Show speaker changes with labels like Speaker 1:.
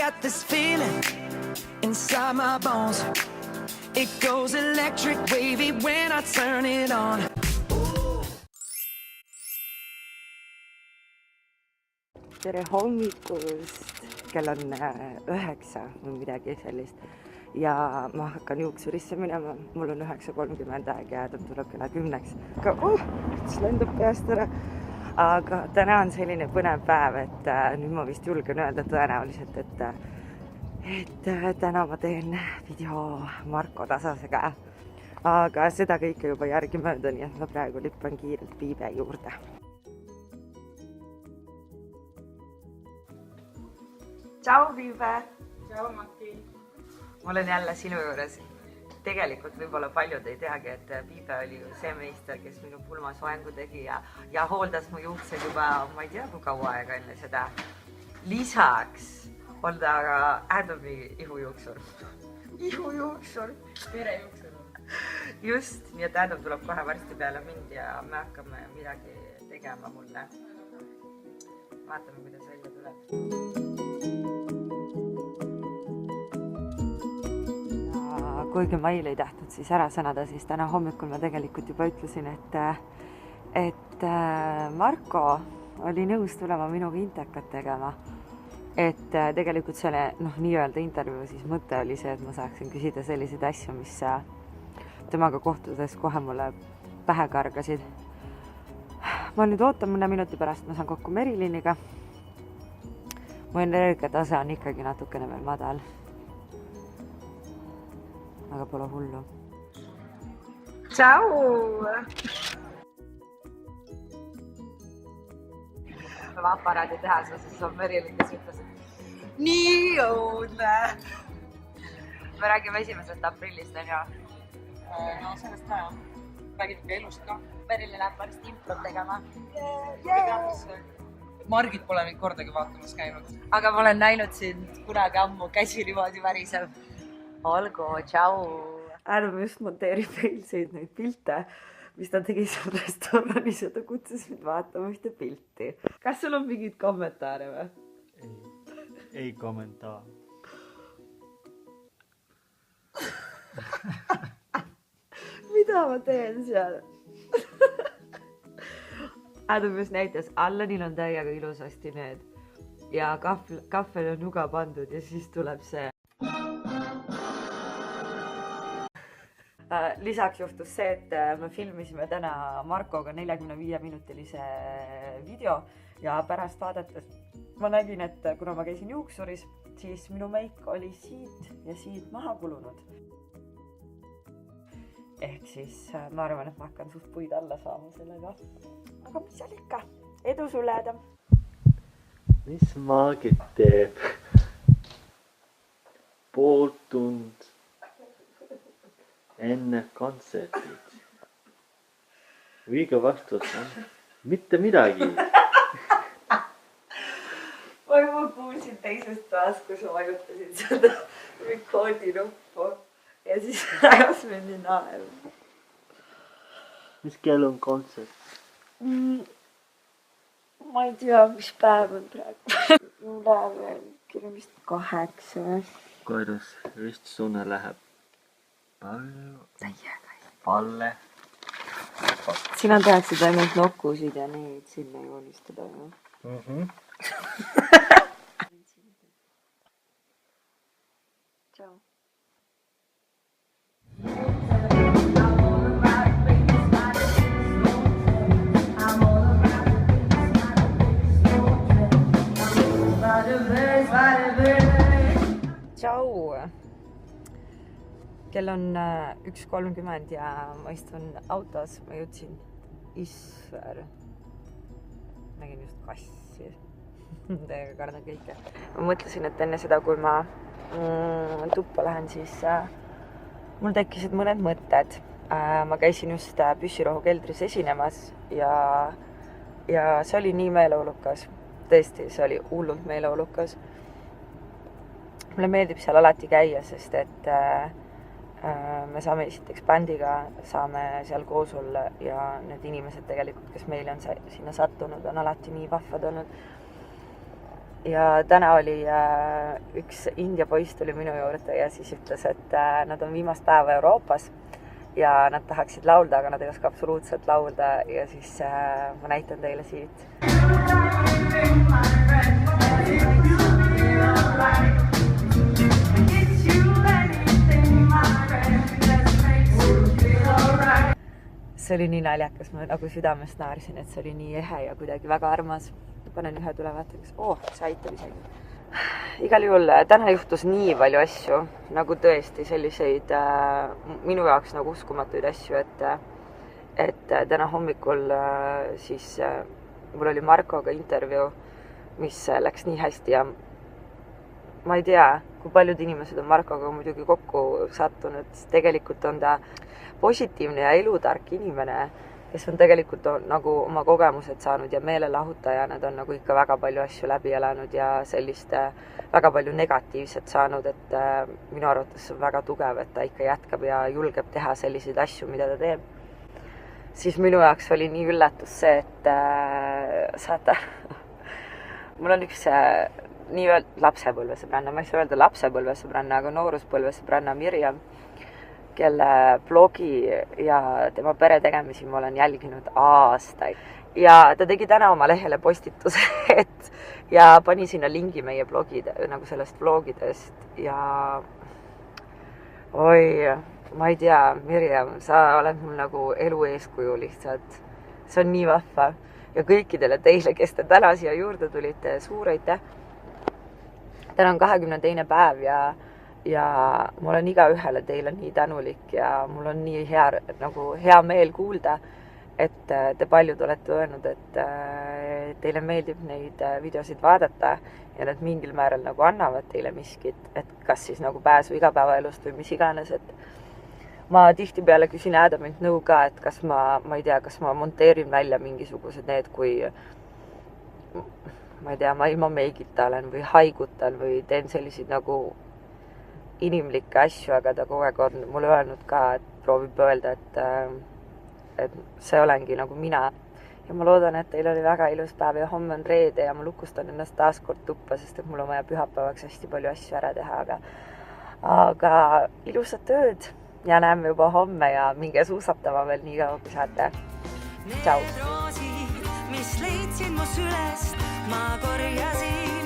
Speaker 1: got this feeling inside my bones. It goes electric wavy when I turn it on.
Speaker 2: Tere hommikust, kell on 9 või midagi sellist ja ma hakkan juuksurisse minema, mul on 9:30 aeg ja Adam tuleb kella 10-ks. Aga siis lendab peast ära. Aga täna on selline põnev päev, et nüüd ma vist julgen öelda tõenäoliselt, et täna ma teen video Marko Tasasega. Aga seda kõike juba järgi mööda, nii et ma praegu lippan kiirelt Piibe juurde. Tšau, Piibe!
Speaker 3: Tšau, Mati!
Speaker 2: Ma olen jälle sinu juures. Tegelikult võib-olla paljud ei teagi, et Piibe oli ju see meister, kes minu pulmasoengu tegi ja hooldas mu juuksed juba, ma ei tea, kui kaua aega enne seda. Lisaks on ta ka Adami ihujuuksur. Ihujuuksur!
Speaker 3: Perejuuksur.
Speaker 2: Just, nii et Adam tuleb kohe varsti peale mind ja me hakkame midagi tegema mulle. Vaatame, kuidas välja tuleb. Kuigi ma eile ei tahtnud siis ära sõnada, siis täna hommikul ma tegelikult juba ütlesin, et Marko oli nõus tulema minuga intekat tegema. Et tegelikult selle nii-öelda intervjuu siis mõte oli see, et ma saaksin küsida selliseid asju, mis temaga kohtudes kohe mulle pähe kargasid. Ma nüüd ootan mõne minuti pärast, ma saan kokku Meriliniga. Mu energiatase on ikkagi natukene veel madal. Aga pole hullu. Tšau! Aparaadi tehas, siis on Merilin, kes ütles, et nii õudne! Me räägime 1. aprillist, on ju?
Speaker 3: No sellest ka, jah. Räägime ka elust ka.
Speaker 2: Merilin läheb varsti improt tegema.
Speaker 3: Margit pole mind kordagi vaatamas käinud.
Speaker 2: Aga ma olen näinud sind kunagi ammu, käsi niimoodi värisev. Olgu, tšau! Adam just monteerib eilseid neid pilte, mis ta tegi seal restoranis ja ta kutsus mind vaatama ühte pilti. Kas sul on mingid kommentaare või?
Speaker 4: Ei kommentaar.
Speaker 2: Mida ma teen seal? Adam just näitas, Allanil on täiega ilusasti need ja kahvel on nuga pandud ja siis tuleb see. Lisaks juhtus see, et me filmisime täna Markoga 45-minutilise video ja pärast vaadates ma nägin, et kuna ma käisin juuksuris, siis minu meik oli siit ja siit maha kulunud. Ehk siis ma arvan, et ma hakkan suht puid alla saama sellega. Aga mis seal ikka? Edu sulle, Adam!
Speaker 4: Mis Margit teeb? Pool tund enne kontsertid. Õige vastus on mitte midagi.
Speaker 2: Ma kuulsin teisest toas, kui sa vajutasid seda recordi nuppu ja siis ajas mind nii naev.
Speaker 4: Mis kell on kontsert?
Speaker 2: Ma ei tea, mis päev on praegu. Mul läheb küll vist 8.
Speaker 4: Kuidas ristsunne läheb?
Speaker 2: Palle. Siin on tehakse ainult nokusid ja neid sinna joonistada. Tšau. Tšau! Kell on 1:30 ja ma istun autos, ma jõudsin Isver. Nägin just kassi. Täiega kardan kõike. Ma mõtlesin, et enne seda, kui ma tuppa lähen, siis mul tekkisid mõned mõtted. Ma käisin just Püssirohu keldris esinemas ja see oli nii meeleolukas. Tõesti, see oli hullult meeleolukas. Mulle meeldib seal alati käia, sest et me saame esiteks bändiga, saame seal koos olla ja need inimesed tegelikult, kes meile on sinna sattunud, on alati nii vahvad olnud. ja täna oli üks India poiss tuli minu juurde ja siis ütles, et nad on viimast päeva Euroopas ja nad tahaksid laulda, aga nad ei oska absoluutselt laulda ja siis ma näitan teile siit. See oli nii naljakas, ma nagu südamest naersin, et see oli nii ehe ja kuidagi väga armas. Panen ühe tule, vaataks, see aitab isegi. Igal juhul täna juhtus nii palju asju, nagu tõesti selliseid minu jaoks nagu uskumatuid asju, et täna hommikul siis mul oli Markoga intervjuu, mis läks nii hästi ja ma ei tea, kui paljud inimesed on Markoga muidugi kokku sattunud, tegelikult on ta positiivne ja elutark inimene, kes on tegelikult nagu oma kogemused saanud ja meelelahutajana ta on nagu ikka väga palju asju läbi elanud ja sellist väga palju negatiivset saanud, et minu arvates on väga tugev, et ta ikka jätkab ja julgeb teha selliseid asju, mida ta teeb. Siis minu jaoks oli nii üllatus see, et saate, mul on üks nii-öelda lapsepõlvesõbranna, ma ei saa öelda lapsepõlvesõbranna, aga nooruspõlvesõbranna Mirjam, kelle blogi ja tema peretegemisi ma olen jälginud aastaid. Ja ta tegi täna oma lehele postituse ja pani sinna lingi meie blogide, nagu sellest vlogidest ja oi, ma ei tea, Mirjam, sa oled mul nagu elu eeskuju lihtsalt. See on nii vahva ja kõikidele teile, kes te täna siia juurde tulite, suur aitäh. Täna on 22. päev ja ma olen igaühele teile nii tänulik ja mul on nii hea meel kuulda, et te paljud olete öelnud, et teile meeldib neid videosid vaadata ja need mingil määral nagu annavad teile miskit, et kas siis nagu pääsu igapäevaelust või mis iganes, et ma tihtipeale küsin Adamilt nõu ka, et kas ma ei tea, kas ma monteerin välja mingisugused need, kui ma ei tea, ma ilma meigita olen või haigutan või teen selliseid nagu inimlikke asju, aga ta kogu aeg on mulle öelnud ka, et proovib öelda, et see olengi nagu mina. Ja ma loodan, et teil oli väga ilus päev ja homme on reede ja ma lukustan ennast taas kord tuppa, sest et mul on vaja pühapäevaks hästi palju asju ära teha, aga ilusat ööd ja näeme juba homme ja minge suusatama veel nii kaua, kui saate. Tšau!
Speaker 1: Mis leidsid mu sülest, ma korjasin